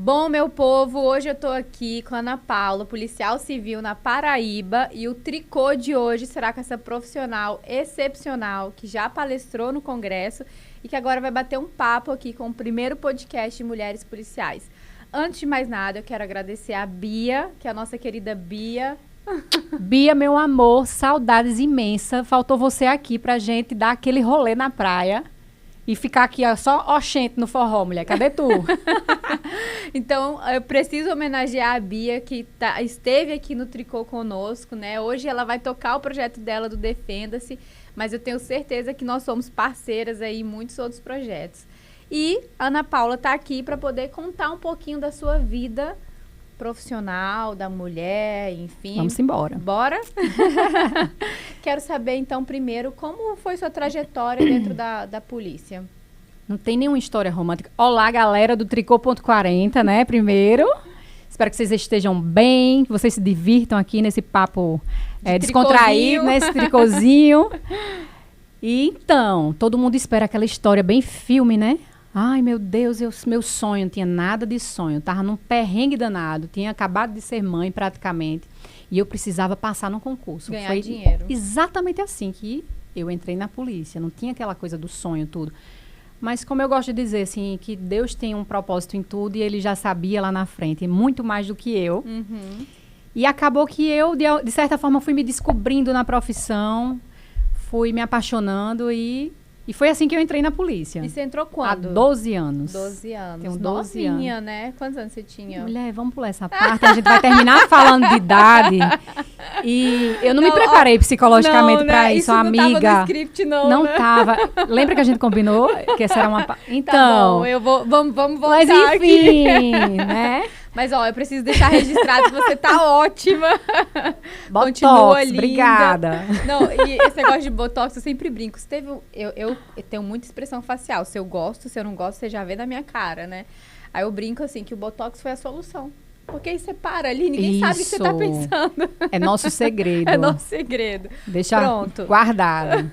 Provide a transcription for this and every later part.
Bom, meu povo, hoje eu tô aqui com a Ana Paula, policial civil na Paraíba, e o tricô de hoje será com essa profissional excepcional que já palestrou no Congresso e que agora vai bater um papo aqui com o primeiro podcast de mulheres policiais. Antes de mais nada, eu quero agradecer a Bia, que é a nossa querida Bia. Bia, meu amor, saudades imensas. Faltou você aqui pra gente dar aquele rolê na praia e ficar aqui ó, só oxente no forró, mulher. Cadê tu? Então, eu preciso homenagear a Bia, que esteve aqui no Tricô conosco, né? Hoje ela vai tocar o projeto dela do Defenda-se, mas eu tenho certeza que nós somos parceiras aí em muitos outros projetos. E a Ana Paula tá aqui para poder contar um pouquinho da sua vida profissional, da mulher, enfim. Vamos embora. Bora? Quero saber, então, primeiro, como foi sua trajetória dentro da polícia? Não tem nenhuma história romântica. Olá, galera do Tricô.40, né? Primeiro. Espero que vocês estejam bem, que vocês se divirtam aqui nesse papo descontraído, nesse tricôzinho. E então, todo mundo espera aquela história bem filme, né? Ai, meu Deus, meu sonho, não tinha nada de sonho. Tava num perrengue danado, tinha acabado de ser mãe praticamente. E eu precisava passar no concurso. Ganhar Foi dinheiro. Exatamente assim que eu entrei na polícia. Não tinha aquela coisa do sonho, tudo. Mas como eu gosto de dizer, assim, que Deus tem um propósito em tudo e ele já sabia lá na frente, muito mais do que eu. Uhum. E acabou que eu, de certa forma, fui me descobrindo na profissão, fui me apaixonando e foi assim que eu entrei na polícia. E você entrou quando? Há 12 anos. 12 anos. Tenho 12 Novinha, anos. né? Quantos anos você tinha? Mulher, vamos pular essa parte, a gente vai terminar falando de idade. E eu não me preparei psicologicamente para isso, amiga. Não tava no script, Não né? tava. Lembra que a gente combinou que essa era uma... Então... Tá bom, eu vou... Vamos voltar mas enfim, aqui. né? Mas, ó, eu preciso deixar registrado que você tá ótima. Botox, Continua linda. obrigada. Não, e esse negócio de Botox, eu sempre brinco. Eu tenho muita expressão facial. Se eu gosto, se eu não gosto, você já vê na minha cara, né? Aí eu brinco assim, que o Botox foi a solução. Porque aí você para ali, ninguém sabe o que você tá pensando. É nosso segredo. É nosso segredo. Deixa Pronto. guardado.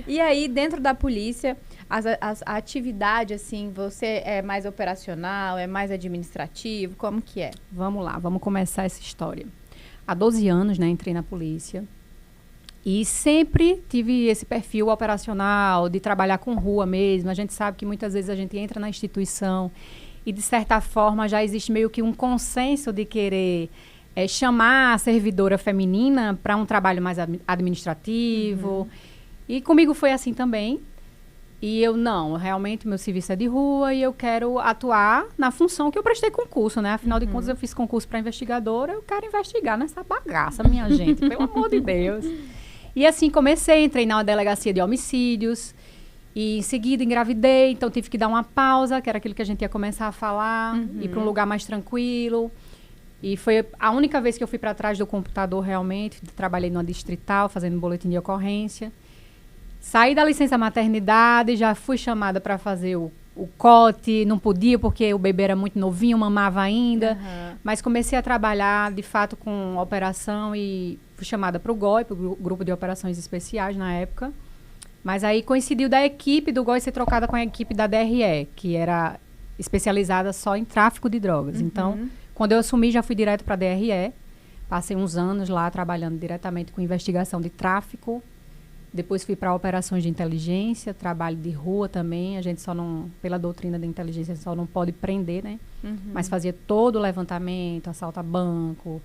E aí, dentro da polícia, a atividade, assim, você é mais operacional, é mais administrativo? Como que é? Vamos lá, vamos começar essa história. Há 12 anos, né, entrei na polícia. E sempre tive esse perfil operacional, de trabalhar com rua mesmo. A gente sabe que muitas vezes a gente entra na instituição e, de certa forma, já existe meio que um consenso de querer chamar a servidora feminina para um trabalho mais administrativo. Uhum. E comigo foi assim também. E eu, não, realmente meu serviço é de rua e eu quero atuar na função que eu prestei concurso, né? Afinal de contas, eu fiz concurso para investigadora, eu quero investigar nessa bagaça, minha gente, pelo amor de Deus. E assim comecei, entrei na delegacia de homicídios e em seguida engravidei, então tive que dar uma pausa, que era aquilo que a gente ia começar a falar, ir para um lugar mais tranquilo. E foi a única vez que eu fui para trás do computador realmente, trabalhei numa distrital, fazendo boletim de ocorrência. Saí da licença maternidade, já fui chamada para fazer o COT, não podia porque o bebê era muito novinho, mamava ainda, mas comecei a trabalhar de fato com operação e fui chamada para o GOI, para o Grupo de Operações Especiais na época, mas aí coincidiu da equipe do GOI ser trocada com a equipe da DRE, que era especializada só em tráfico de drogas. Então, quando eu assumi, já fui direto para a DRE, passei uns anos lá trabalhando diretamente com investigação de tráfico. Depois fui para operações de inteligência, trabalho de rua também. A gente só não, pela doutrina da inteligência, só não pode prender, né? Mas fazia todo o levantamento, assalto a banco,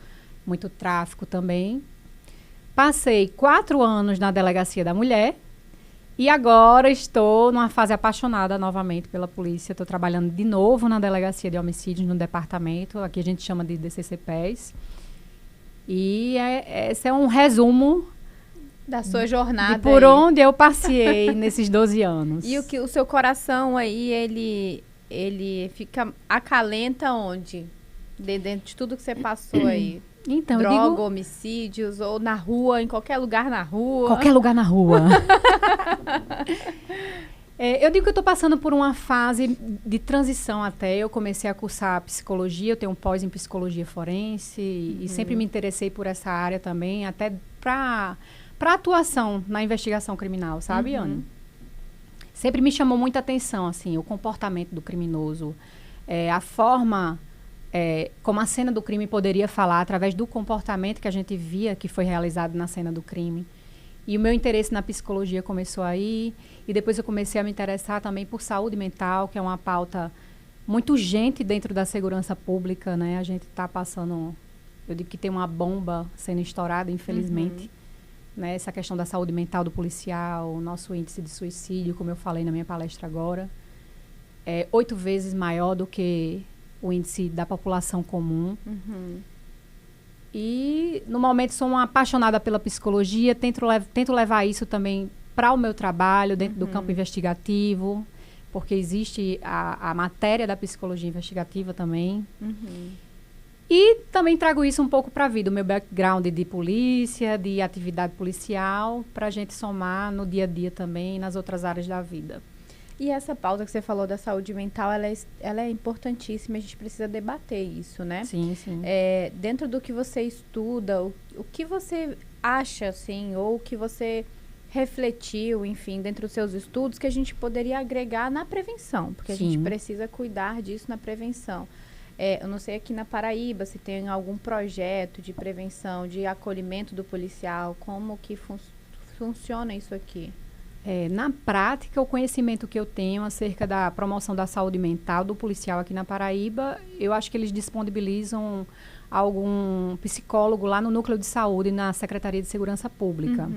muito tráfico também. Passei 4 anos na Delegacia da Mulher e agora estou numa fase apaixonada novamente pela polícia. Estou trabalhando de novo na Delegacia de Homicídios, no departamento. Aqui a gente chama de DCCPES. E esse é um resumo da sua jornada. De por onde eu passei nesses 12 anos. E o seu coração aí, ele acalenta onde? Dentro de tudo que você passou aí? Então, droga, homicídios, ou na rua, em qualquer lugar na rua? Qualquer lugar na rua. Eu digo que eu estou passando por uma fase de transição até. Eu comecei a cursar psicologia, eu tenho um pós em psicologia forense e sempre me interessei por essa área também, até para atuação na investigação criminal, sabe, Ana? Sempre me chamou muita atenção, assim, o comportamento do criminoso, a forma como a cena do crime poderia falar através do comportamento que a gente via que foi realizado na cena do crime. E o meu interesse na psicologia começou aí, e depois eu comecei a me interessar também por saúde mental, que é uma pauta muito urgente dentro da segurança pública, né? A gente está passando, eu digo que tem uma bomba sendo estourada, infelizmente, né? Essa questão da saúde mental do policial, o nosso índice de suicídio, como eu falei na minha palestra agora, é 8 vezes maior do que o índice da população comum. E, no momento, sou uma apaixonada pela psicologia, tento levar isso também para o meu trabalho, dentro do campo investigativo, porque existe a matéria da psicologia investigativa também. E também trago isso um pouco para a vida, o meu background de polícia, de atividade policial, para a gente somar no dia a dia também, nas outras áreas da vida. E essa pauta que você falou da saúde mental, ela é importantíssima, a gente precisa debater isso, né? Sim, sim. Dentro do que você estuda, o que você acha, assim, ou o que você refletiu, enfim, dentro dos seus estudos, que a gente poderia agregar na prevenção, porque a gente precisa cuidar disso na prevenção. Eu não sei aqui na Paraíba se tem algum projeto de prevenção, de acolhimento do policial, como que funciona isso aqui? Na prática, o conhecimento que eu tenho acerca da promoção da saúde mental do policial aqui na Paraíba, eu acho que eles disponibilizam algum psicólogo lá no núcleo de saúde, na Secretaria de Segurança Pública.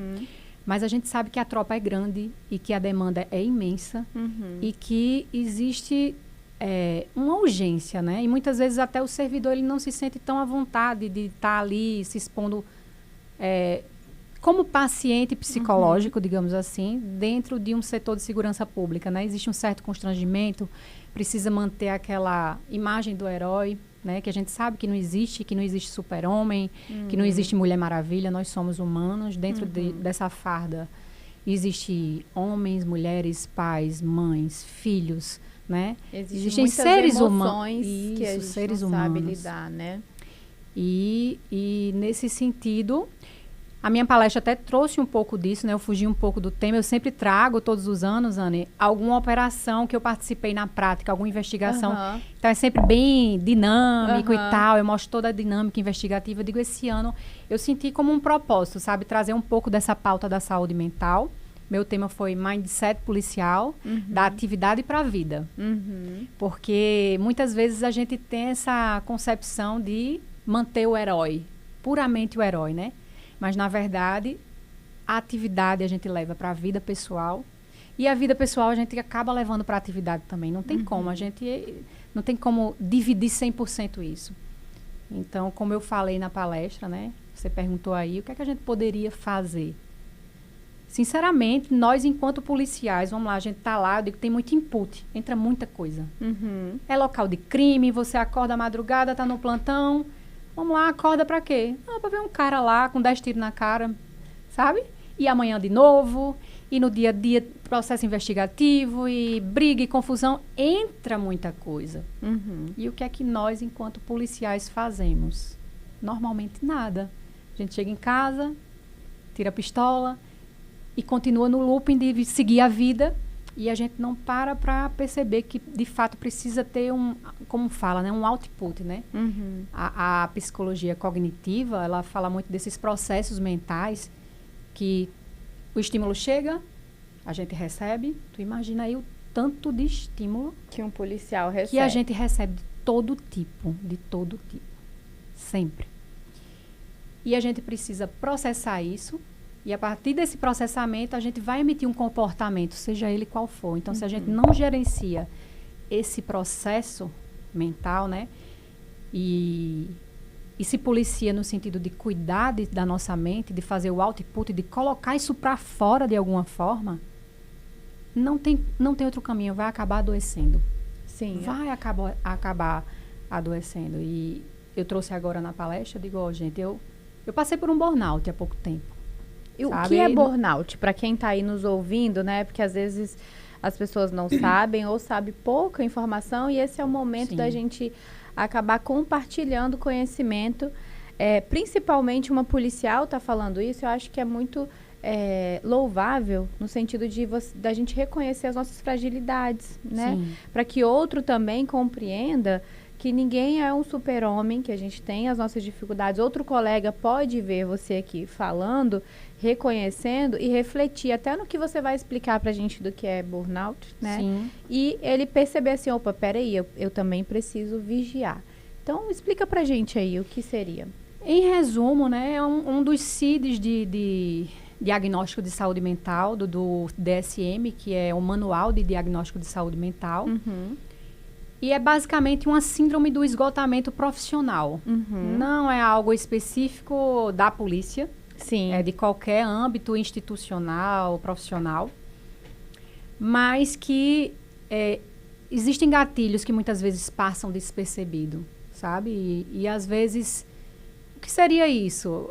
Mas a gente sabe que a tropa é grande e que a demanda é imensa e que existe uma urgência, né? E muitas vezes até o servidor ele não se sente tão à vontade de estar ali se expondo como paciente psicológico, digamos assim, dentro de um setor de segurança pública, né? Existe um certo constrangimento, precisa manter aquela imagem do herói, né? Que a gente sabe que não existe super-homem, que não existe Mulher Maravilha, nós somos humanos. Dentro dessa farda existe homens, mulheres, pais, mães, filhos, né? Existem seres humanos que a gente seres não sabe lidar, né? E nesse sentido, a minha palestra até trouxe um pouco disso, né? Eu fugi um pouco do tema. Eu sempre trago, todos os anos, Anne, alguma operação que eu participei na prática, alguma investigação. Então, é sempre bem dinâmico e tal. Eu mostro toda a dinâmica investigativa. Eu digo, esse ano, eu senti como um propósito, sabe? Trazer um pouco dessa pauta da saúde mental. Meu tema foi Mindset Policial, da atividade para a vida. Porque, muitas vezes, a gente tem essa concepção de manter o herói, puramente o herói, né? Mas, na verdade, a atividade a gente leva para a vida pessoal. E a vida pessoal a gente acaba levando para a atividade também. Não tem como. A gente não tem como dividir 100% isso. Então, como eu falei na palestra, né? Você perguntou aí, o que é que a gente poderia fazer? Sinceramente, nós, enquanto policiais, vamos lá, a gente está lá, eu digo, tem muito input. Entra muita coisa. É local de crime, você acorda à madrugada, está no plantão. Vamos lá, acorda pra quê? Pra ver um cara lá com 10 tiros na cara, sabe? E amanhã de novo, e no dia a dia processo investigativo, e briga e confusão. Entra muita coisa. E o que é que nós, enquanto policiais, fazemos? Normalmente nada. A gente chega em casa, tira a pistola e continua no looping de seguir a vida. E a gente não para perceber que, de fato, precisa ter como fala, né? Um output, né? A psicologia cognitiva, ela fala muito desses processos mentais que o estímulo chega, a gente recebe. Tu imagina aí o tanto de estímulo que um policial recebe. Que a gente recebe de todo tipo. Sempre. E a gente precisa processar isso. E a partir desse processamento, a gente vai emitir um comportamento, seja ele qual for. Então, se a gente não gerencia esse processo mental, né? E se policia no sentido de cuidar da nossa mente, de fazer o output, de colocar isso para fora de alguma forma, não tem outro caminho, vai acabar adoecendo. Sim. Vai acabar adoecendo. E eu trouxe agora na palestra, eu digo, gente, eu passei por um burnout há pouco tempo. E o que é burnout? Para quem está aí nos ouvindo, né? Porque às vezes as pessoas não sabem ou sabem pouca informação e esse é o momento da gente acabar compartilhando conhecimento. Principalmente uma policial está falando isso, eu acho que é muito louvável no sentido da gente reconhecer as nossas fragilidades, né? Para que outro também compreenda que ninguém é um super-homem, que a gente tem as nossas dificuldades. Outro colega pode ver você aqui falando, reconhecendo e refletir até no que você vai explicar pra gente do que é burnout, né? Sim. E ele perceber assim, opa, peraí, eu também preciso vigiar. Então, explica pra gente aí o que seria. Em resumo, né, é um dos CIDs de diagnóstico de saúde mental, do DSM, que é o Manual de Diagnóstico de Saúde Mental. Uhum. E é basicamente uma síndrome do esgotamento profissional. Uhum. Não é algo específico da polícia. Sim. É de qualquer âmbito institucional, profissional. Mas que existem gatilhos que muitas vezes passam despercebido, sabe? E às vezes, o que seria isso?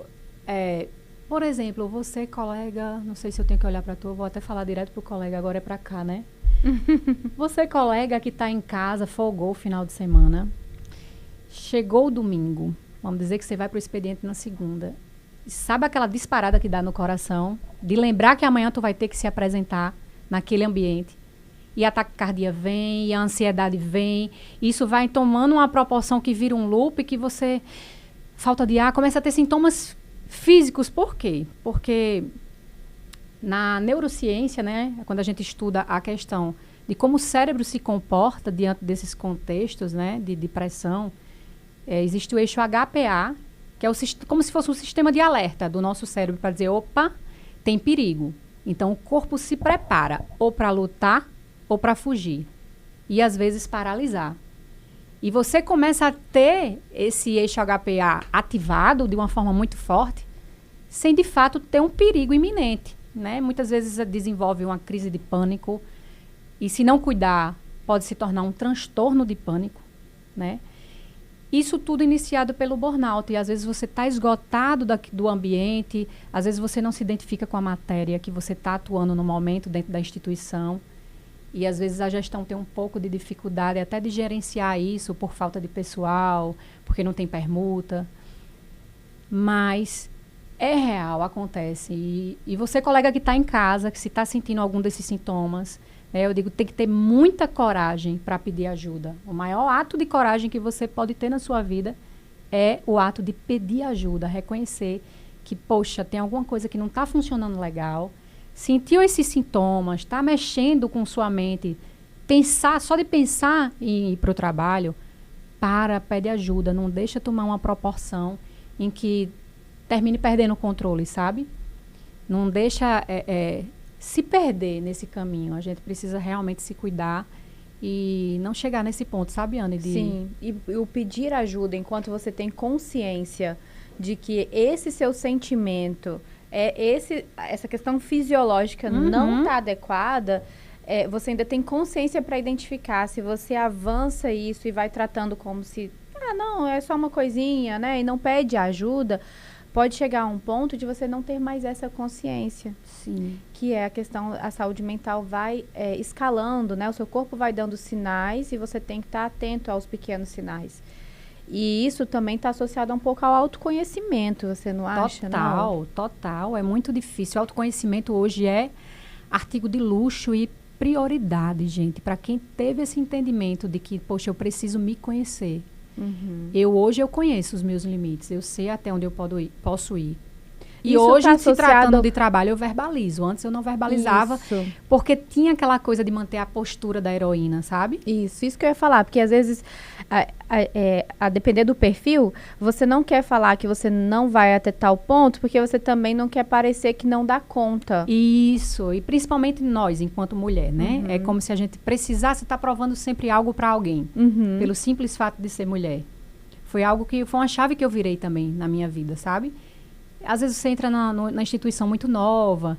Por exemplo, você, colega, não sei se eu tenho que olhar para tu, eu vou até falar direto pro colega, agora é para cá, né? Você, colega, que está em casa, folgou o final de semana, chegou o domingo, vamos dizer que você vai para o expediente na segunda, sabe aquela disparada que dá no coração, de lembrar que amanhã tu vai ter que se apresentar naquele ambiente, e a taquicardia vem, e a ansiedade vem, e isso vai tomando uma proporção que vira um loop, que você, falta de ar, começa a ter sintomas físicos. Por quê? Porque na neurociência, né, quando a gente estuda a questão de como o cérebro se comporta diante desses contextos, né, de depressão, existe o eixo HPA, que é como se fosse um sistema de alerta do nosso cérebro para dizer, opa, tem perigo. Então, o corpo se prepara ou para lutar ou para fugir. E, às vezes, paralisar. E você começa a ter esse eixo HPA ativado de uma forma muito forte, sem, de fato, ter um perigo iminente. Né? Muitas vezes desenvolve uma crise de pânico e, se não cuidar, pode se tornar um transtorno de pânico, né? Isso tudo iniciado pelo burnout. E às vezes você está esgotado do ambiente, às vezes você não se identifica com a matéria que você está atuando no momento dentro da instituição. E às vezes a gestão tem um pouco de dificuldade até de gerenciar isso por falta de pessoal, porque não tem permuta. Mas é real, acontece. E você, colega que está em casa, que se está sentindo algum desses sintomas, eu digo, tem que ter muita coragem para pedir ajuda. O maior ato de coragem que você pode ter na sua vida é o ato de pedir ajuda, reconhecer que, poxa, tem alguma coisa que não está funcionando legal, sentiu esses sintomas, está mexendo com sua mente, só de pensar em ir para o trabalho, pede ajuda, não deixa tomar uma proporção em que termine perdendo o controle, sabe? Não deixa se perder nesse caminho. A gente precisa realmente se cuidar e não chegar nesse ponto, sabe, Anne? Sim, e o pedir ajuda enquanto você tem consciência de que esse seu sentimento, essa questão fisiológica não está adequada, você ainda tem consciência para identificar. Se você avança isso e vai tratando como se, não, é só uma coisinha, né? E não pede ajuda, pode chegar a um ponto de você não ter mais essa consciência. Sim. Que é a questão, a saúde mental vai escalando, né? O seu corpo vai dando sinais e você tem que estar atento aos pequenos sinais. E isso também está associado um pouco ao autoconhecimento, você não acha? Total. É muito difícil. O autoconhecimento hoje é artigo de luxo e prioridade, gente. Para quem teve esse entendimento de que, poxa, eu preciso me conhecer. Uhum. Hoje eu conheço os meus limites, eu sei até onde eu posso ir. E isso hoje, tá se tratando de trabalho, eu verbalizo. Antes eu não verbalizava, porque tinha aquela coisa de manter a postura da heroína, sabe? Isso que eu ia falar, porque às vezes, a depender do perfil, você não quer falar que você não vai até tal ponto, porque você também não quer parecer que não dá conta. Isso, e principalmente nós, enquanto mulher, né? É como se a gente precisasse estar provando sempre algo para alguém, pelo simples fato de ser mulher. Foi uma chave que eu virei também na minha vida, sabe? Às vezes você entra na instituição muito nova.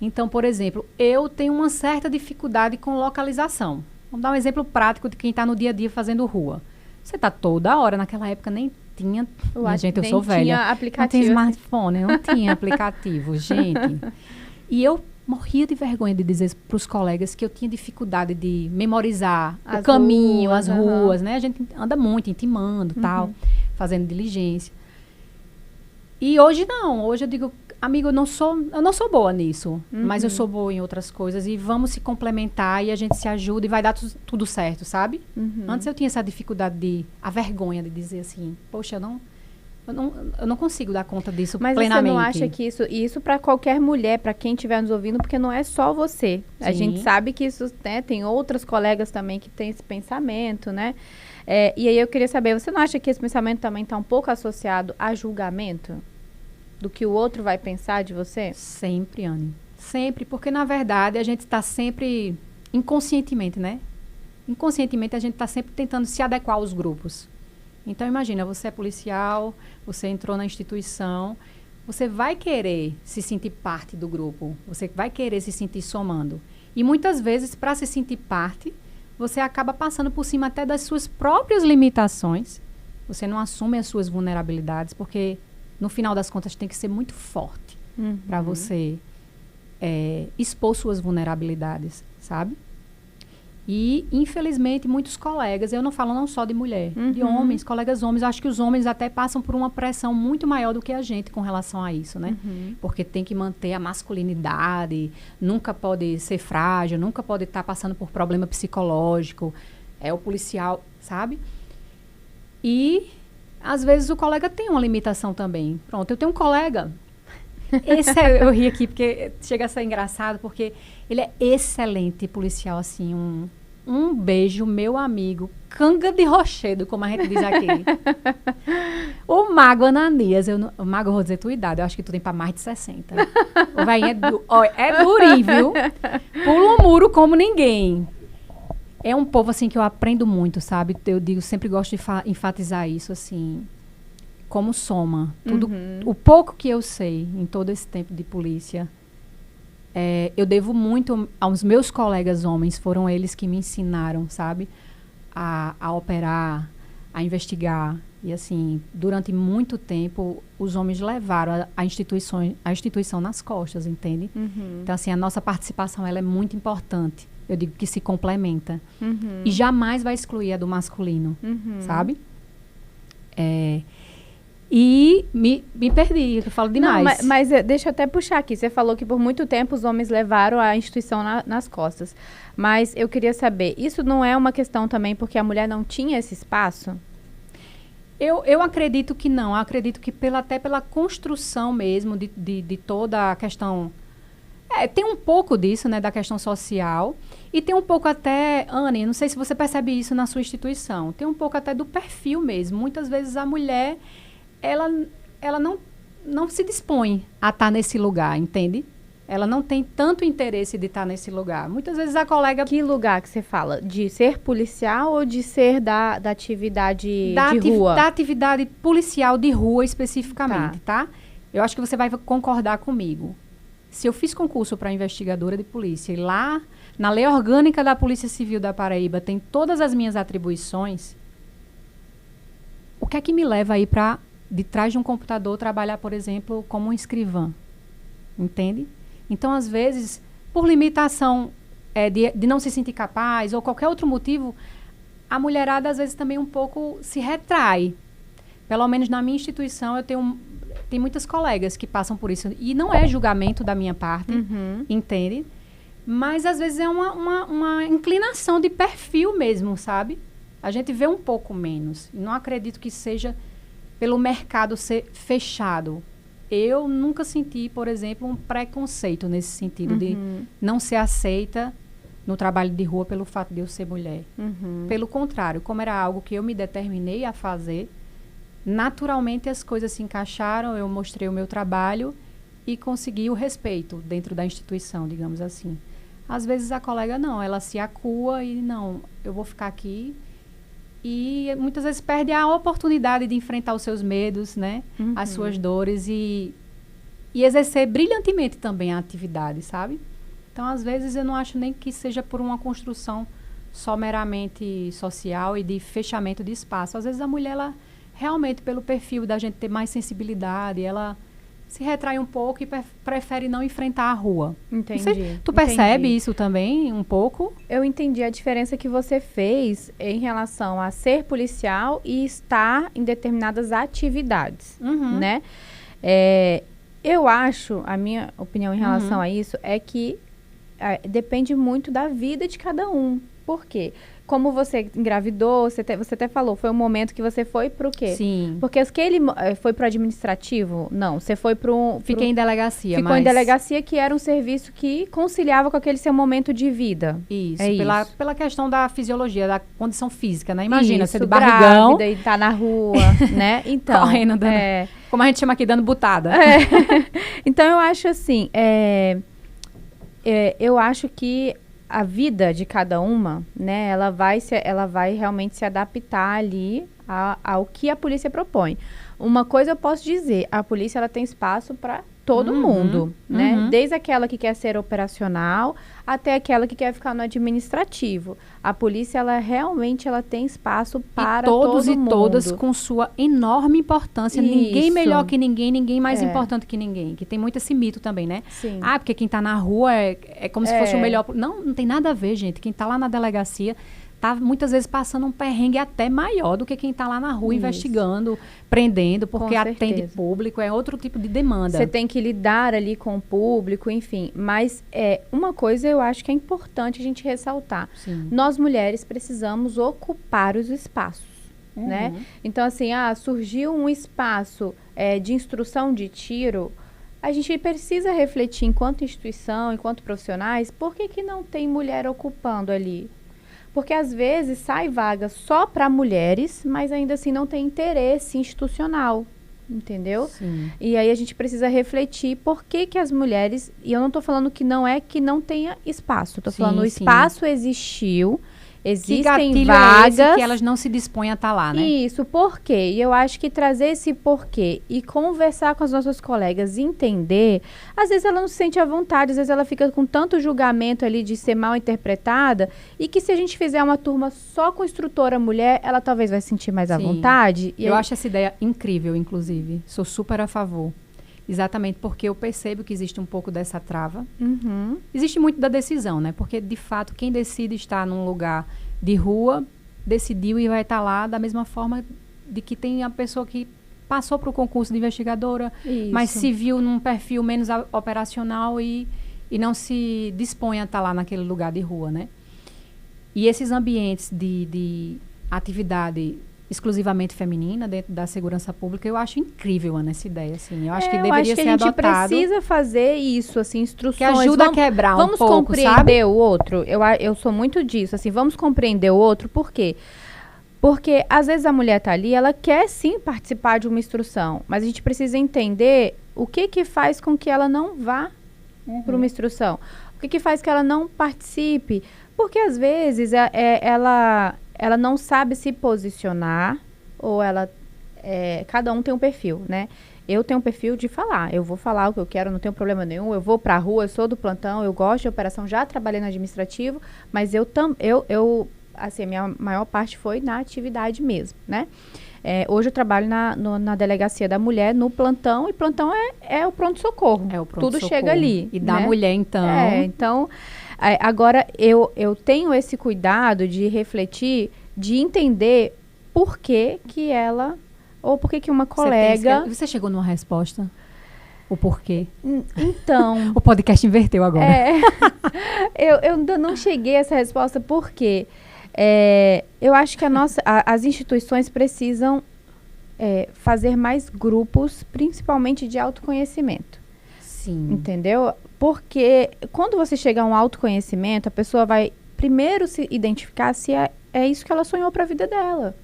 Então, por exemplo, eu tenho uma certa dificuldade com localização. Vamos dar um exemplo prático de quem está no dia a dia fazendo rua. Você está toda hora, naquela época nem tinha... Gente, eu sou velha. Tinha aplicativo. Não tinha smartphone, não tinha aplicativo, gente. E eu morria de vergonha de dizer para os colegas que eu tinha dificuldade de memorizar o caminho, as ruas, né? A gente anda muito, intimando, tal, fazendo diligência. E hoje não, hoje eu digo, amigo, eu não sou boa nisso, mas eu sou boa em outras coisas e vamos se complementar e a gente se ajuda e vai dar tudo certo, sabe? Antes eu tinha essa dificuldade a vergonha de dizer assim, poxa, eu não consigo dar conta disso plenamente. Mas você não acha que isso para qualquer mulher, para quem estiver nos ouvindo, porque não é só você. Sim. A gente sabe que isso, né, tem outras colegas também que têm esse pensamento, né? E aí eu queria saber, você não acha que esse pensamento também está um pouco associado a julgamento? Do que o outro vai pensar de você? Sempre, Anne. Sempre, porque na verdade a gente está sempre, inconscientemente, né? Inconscientemente a gente está sempre tentando se adequar aos grupos. Então imagina, você é policial, você entrou na instituição, você vai querer se sentir parte do grupo, você vai querer se sentir somando. E muitas vezes, para se sentir parte, você acaba passando por cima até das suas próprias limitações. Você não assume as suas vulnerabilidades, porque no final das contas tem que ser muito forte para você expor suas vulnerabilidades, sabe? E, infelizmente, muitos colegas, eu não falo não só de mulher, de homens, colegas homens, eu acho que os homens até passam por uma pressão muito maior do que a gente com relação a isso, né? Porque tem que manter a masculinidade, nunca pode ser frágil, nunca pode estar passando por problema psicológico, é o policial, sabe? E, às vezes, o colega tem uma limitação também. Pronto, eu tenho um colega, eu ri aqui porque chega a ser engraçado, porque ele é excelente policial, assim, um beijo, meu amigo, canga de rochedo, como a gente diz aqui. O Mago Ananias, o Mago, eu vou dizer tua idade, eu acho que tu tem pra mais de 60. O velhinho é durinho, viu? Pula um muro como ninguém. É um povo, assim, que eu aprendo muito, sabe? Eu digo, sempre gosto de enfatizar isso, assim, como soma. Tudo, o pouco que eu sei em todo esse tempo de polícia, eu devo muito aos meus colegas homens, foram eles que me ensinaram, sabe? A operar, a investigar. E, assim, durante muito tempo, os homens levaram a instituição nas costas, entende? Então, assim, a nossa participação, ela é muito importante. Eu digo que se complementa. E jamais vai excluir a do masculino, sabe? E me perdi, eu falo demais. Não, mas deixa eu até puxar aqui. Você falou que por muito tempo os homens levaram a instituição nas costas. Mas eu queria saber, isso não é uma questão também porque a mulher não tinha esse espaço? Eu acredito que não. Eu acredito que até pela construção mesmo de toda a questão... tem um pouco disso, né, da questão social. E tem um pouco até, Anne, não sei se você percebe isso na sua instituição, tem um pouco até do perfil mesmo. Muitas vezes a mulher... ela não se dispõe a estar nesse lugar, entende? Ela não tem tanto interesse de estar nesse lugar. Muitas vezes a colega... Que lugar que você fala? De ser policial ou de ser da atividade de rua? Da atividade policial de rua especificamente, tá? Eu acho que você vai concordar comigo. Se eu fiz concurso para investigadora de polícia e lá na Lei Orgânica da Polícia Civil da Paraíba tem todas as minhas atribuições, o que é que me leva aí para... de trás de um computador, trabalhar, por exemplo, como um escrivã. Entende? Então, às vezes, por limitação de não se sentir capaz ou qualquer outro motivo, a mulherada, às vezes, também um pouco se retrai. Pelo menos na minha instituição, tem muitas colegas que passam por isso. E não é julgamento da minha parte, entende? Mas, às vezes, é uma inclinação de perfil mesmo, sabe? A gente vê um pouco menos. Não acredito que seja... pelo mercado ser fechado. Eu nunca senti, por exemplo, um preconceito nesse sentido de não ser aceita no trabalho de rua pelo fato de eu ser mulher. Pelo contrário, como era algo que eu me determinei a fazer, naturalmente as coisas se encaixaram, eu mostrei o meu trabalho e consegui o respeito dentro da instituição, digamos assim. Às vezes a colega não, ela se acua e não, eu vou ficar aqui. E muitas vezes perde a oportunidade de enfrentar os seus medos, né? As suas dores e exercer brilhantemente também a atividade, sabe? Então, às vezes, eu não acho nem que seja por uma construção só meramente social e de fechamento de espaço. Às vezes, a mulher, ela realmente, pelo perfil da gente ter mais sensibilidade, ela se retrai um pouco e prefere não enfrentar a rua. Entendi. Tu percebe isso também, um pouco? Eu entendi a diferença que você fez em relação a ser policial e estar em determinadas atividades, né? Eu acho, a minha opinião em relação a isso é que depende muito da vida de cada um. Por quê? Como você engravidou, você até falou, foi um momento que você foi pro quê? Sim. Porque que ele foi pro administrativo? Não, você foi Fiquei em delegacia, Ficou em delegacia, que era um serviço que conciliava com aquele seu momento de vida. Isso, isso. Pela questão da fisiologia, da condição física, né? Imagina, isso, você de barrigão. Grávida e tá na rua, né? Então, correndo, como a gente chama aqui, dando butada. Então, eu acho assim, eu acho que a vida de cada uma, né, ela vai realmente se adaptar ali ao que a polícia propõe. Uma coisa eu posso dizer, a polícia ela tem espaço para todo mundo, né? Desde aquela que quer ser operacional até aquela que quer ficar no administrativo. A polícia, ela realmente tem espaço para todo mundo. E todas com sua enorme importância. Isso. Ninguém melhor que ninguém, ninguém mais importante que ninguém. Que tem muito esse mito também, né? Sim. Ah, porque quem tá na rua é como se fosse o melhor. Não tem nada a ver, gente. Quem tá lá na delegacia tá muitas vezes passando um perrengue até maior do que quem tá lá na rua investigando, prendendo, porque atende público, é outro tipo de demanda. Você tem que lidar ali com o público, enfim. Mas uma coisa eu acho que é importante a gente ressaltar. Sim. Nós mulheres precisamos ocupar os espaços, né? Então, assim, surgiu um espaço de instrução de tiro, a gente precisa refletir enquanto instituição, enquanto profissionais, por que não tem mulher ocupando ali? Porque, às vezes, sai vaga só para mulheres, mas ainda assim não tem interesse institucional, entendeu? Sim. E aí a gente precisa refletir por que as mulheres... E eu não estou falando que não tenha espaço. Estou falando o espaço existiu, existem vagas... É esse que elas não se dispõem a estar lá, né? Isso, por quê? E eu acho que trazer esse porquê e conversar com as nossas colegas, entender... Às vezes ela não se sente à vontade, às vezes ela fica com tanto julgamento ali de ser mal interpretada, e que se a gente fizer uma turma só com instrutora mulher, ela talvez vai se sentir mais à vontade. E eu acho essa ideia incrível, inclusive. Sou super a favor. Exatamente porque eu percebo que existe um pouco dessa trava. Existe muito da decisão, né? Porque, de fato, quem decide estar num lugar de rua, decidiu e vai estar lá da mesma forma de que tem a pessoa que passou para o concurso de investigadora, mas se viu num perfil menos operacional e não se dispõe a estar lá naquele lugar de rua, né? E esses ambientes de atividade exclusivamente feminina dentro da segurança pública, eu acho incrível, Ana, essa ideia, assim. Eu acho que deveria ser adotado. A gente precisa fazer isso, assim, instruções. Que ajuda a quebrar um pouco, vamos compreender o outro. Eu sou muito disso, assim, vamos compreender o outro, por quê? Porque, às vezes, a mulher tá ali, ela quer, sim, participar de uma instrução, mas a gente precisa entender o que faz com que ela não vá para uma instrução. O que faz que ela não participe. Porque, às vezes, ela não sabe se posicionar, ou cada um tem um perfil, né? Eu tenho um perfil de falar, eu vou falar o que eu quero, não tenho problema nenhum, eu vou pra rua, eu sou do plantão, eu gosto de operação, já trabalhei no administrativo, mas assim, a minha maior parte foi na atividade mesmo, né? Hoje eu trabalho na delegacia da mulher, no plantão, e plantão é o pronto-socorro. É o pronto-socorro. Tudo chega ali. E da mulher, então. Então... agora, eu tenho esse cuidado de refletir, de entender por que ela, ou por que uma colega... Você chegou numa resposta? O porquê? Então... O podcast inverteu agora. Eu ainda não cheguei a essa resposta, porque eu acho que as instituições precisam fazer mais grupos, principalmente de autoconhecimento. Sim. Entendeu? Porque quando você chega a um autoconhecimento, a pessoa vai primeiro se identificar se é isso que ela sonhou para a vida dela.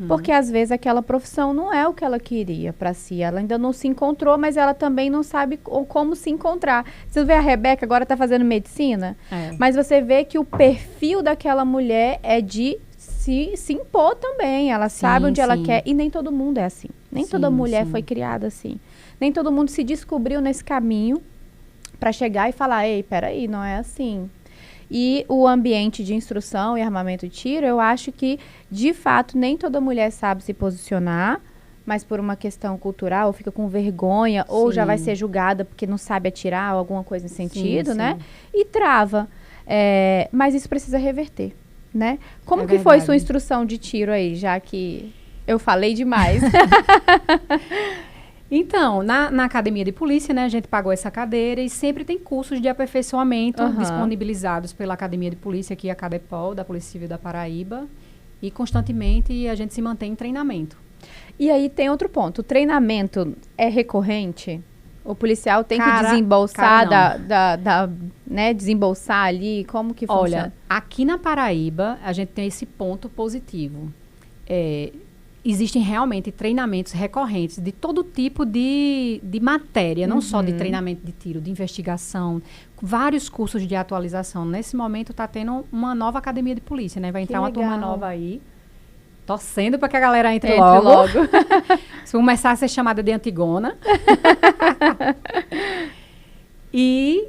Porque às vezes aquela profissão não é o que ela queria para si. Ela ainda não se encontrou, mas ela também não sabe como se encontrar. Você vê a Rebeca agora está fazendo medicina, mas você vê que o perfil daquela mulher é de se impor também. Ela sabe onde ela quer, e nem todo mundo é assim. Nem toda mulher foi criada assim. Nem todo mundo se descobriu nesse caminho para chegar e falar, ei, peraí, não é assim. E o ambiente de instrução e armamento de tiro, eu acho que, de fato, nem toda mulher sabe se posicionar, mas por uma questão cultural, ou fica com vergonha, ou já vai ser julgada porque não sabe atirar, ou alguma coisa nesse sentido, né? E trava. Mas isso precisa reverter, né? Como que foi sua instrução de tiro aí, já que eu falei demais? Então, na academia de polícia, né, a gente pagou essa cadeira e sempre tem cursos de aperfeiçoamento disponibilizados pela academia de polícia aqui, a Cadepol, da Polícia Civil da Paraíba, e constantemente a gente se mantém em treinamento. E aí tem outro ponto, o treinamento é recorrente? O policial tem que desembolsar né, desembolsar ali, como que funciona? Olha, aqui na Paraíba, a gente tem esse ponto positivo. Existem realmente treinamentos recorrentes de todo tipo de matéria, não só de treinamento de tiro, de investigação, vários cursos de atualização. Nesse momento está tendo uma nova academia de polícia, né? Vai entrar uma turma nova aí. Torcendo para que a galera entre logo. Se começar a ser chamada de Antigona. E,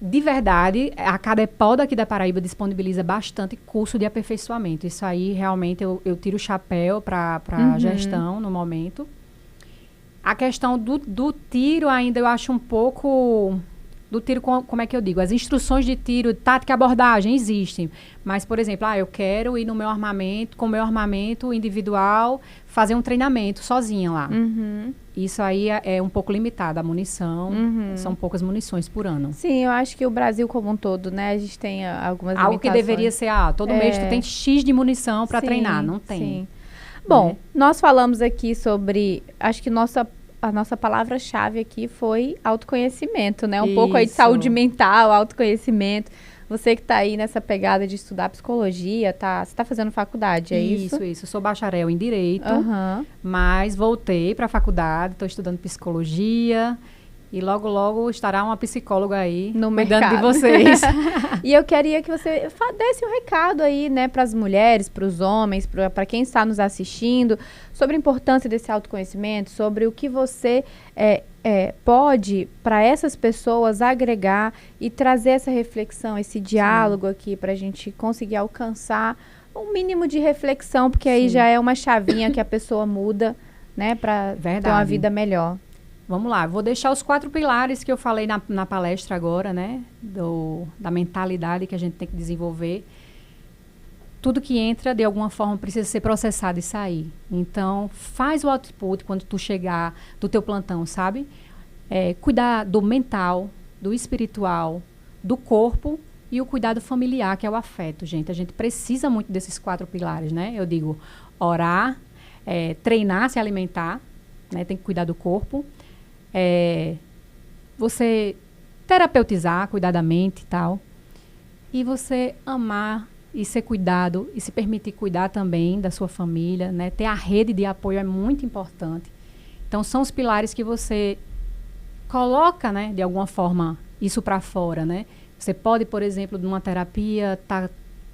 de verdade, a Cadepol daqui da Paraíba disponibiliza bastante curso de aperfeiçoamento. Isso aí, realmente, eu tiro o chapéu para a gestão no momento. A questão do tiro ainda eu acho um pouco... Do tiro, como é que eu digo? As instruções de tiro, tática e abordagem existem. Mas, por exemplo, eu quero ir no meu armamento, com o meu armamento individual, fazer um treinamento sozinha lá. Isso aí é um pouco limitado, a munição. São poucas munições por ano. Sim, eu acho que o Brasil como um todo, né? A gente tem algumas limitações. Algo que deveria ser, todo mês tu tem X de munição para treinar. Não tem. Sim. Bom, nós falamos aqui sobre... Acho que a nossa palavra-chave aqui foi autoconhecimento, né? Um pouco aí de saúde mental, autoconhecimento. Você que está aí nessa pegada de estudar psicologia, você está fazendo faculdade, é isso? Isso. Eu sou bacharel em Direito, mas voltei para a faculdade, estou estudando psicologia e logo, logo estará uma psicóloga aí no cuidando mercado de vocês. E eu queria que você desse um recado aí, né, para as mulheres, para os homens, para quem está nos assistindo, sobre a importância desse autoconhecimento, sobre o que você pode, para essas pessoas, agregar e trazer essa reflexão, esse diálogo aqui, para a gente conseguir alcançar um mínimo de reflexão, porque aí já é uma chavinha que a pessoa muda, né, para ter uma vida melhor. Vamos lá, vou deixar os 4 pilares que eu falei na palestra agora, né? Da mentalidade que a gente tem que desenvolver. Tudo que entra, de alguma forma, precisa ser processado e sair. Então, faz o output quando tu chegar do teu plantão, sabe? Cuidar do mental, do espiritual, do corpo e o cuidado familiar, que é o afeto, gente. A gente precisa muito desses 4 pilares, né? Eu digo, orar, treinar, se alimentar, né? Tem que cuidar do corpo. Você terapeutizar, cuidar da mente e tal. E você amar e ser cuidado e se permitir cuidar também da sua família, né? Ter a rede de apoio é muito importante. Então, são os pilares que você coloca, né, de alguma forma, isso para fora, né? Você pode, por exemplo, numa terapia, tá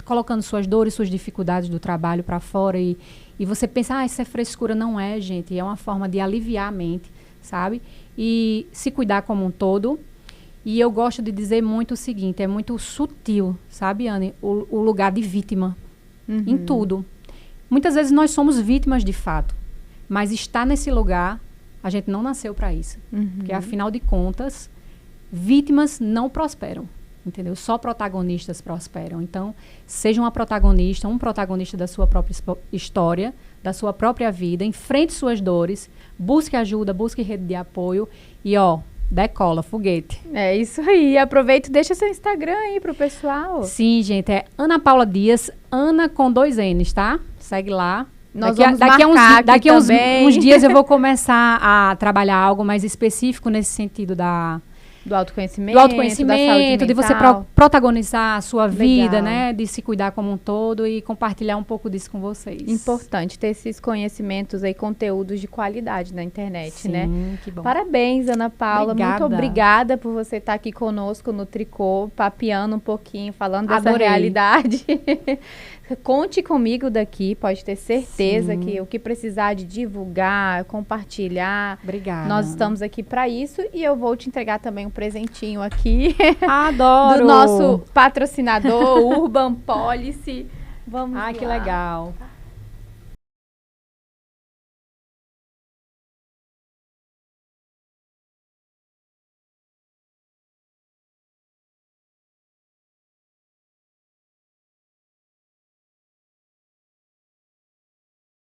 colocando suas dores, suas dificuldades do trabalho para fora e você pensa, isso é frescura. Não é, gente. É uma forma de aliviar a mente, sabe? E se cuidar como um todo. E eu gosto de dizer muito o seguinte, é muito sutil, sabe, Anne? O lugar de vítima em tudo. Muitas vezes nós somos vítimas de fato, mas estar nesse lugar, a gente não nasceu para isso. Porque, afinal de contas, vítimas não prosperam, entendeu? Só protagonistas prosperam. Então, seja uma protagonista, um protagonista da sua própria história, da sua própria vida, enfrente suas dores, busque ajuda, busque rede de apoio e, decola, foguete. É isso aí. Aproveita e deixa seu Instagram aí pro pessoal. Sim, gente, é Ana Paula Dias, Ana com 2 N's, tá? Segue lá. Daqui a uns dias eu vou começar a trabalhar algo mais específico nesse sentido do autoconhecimento, da saúde mental. De você protagonizar a sua vida, né? De se cuidar como um todo e compartilhar um pouco disso com vocês. Importante ter esses conhecimentos aí, conteúdos de qualidade na internet, Sim, né? Que bom. Parabéns, Ana Paula. Obrigada. Muito obrigada por você estar aqui conosco no Tricô, papeando um pouquinho, falando dessa realidade. Conte comigo daqui, pode ter certeza que o que precisar de divulgar, compartilhar. Obrigada. Nós estamos aqui para isso e eu vou te entregar também um presentinho aqui. Adoro! Do nosso patrocinador, Urban Policy. Vamos lá. Que legal.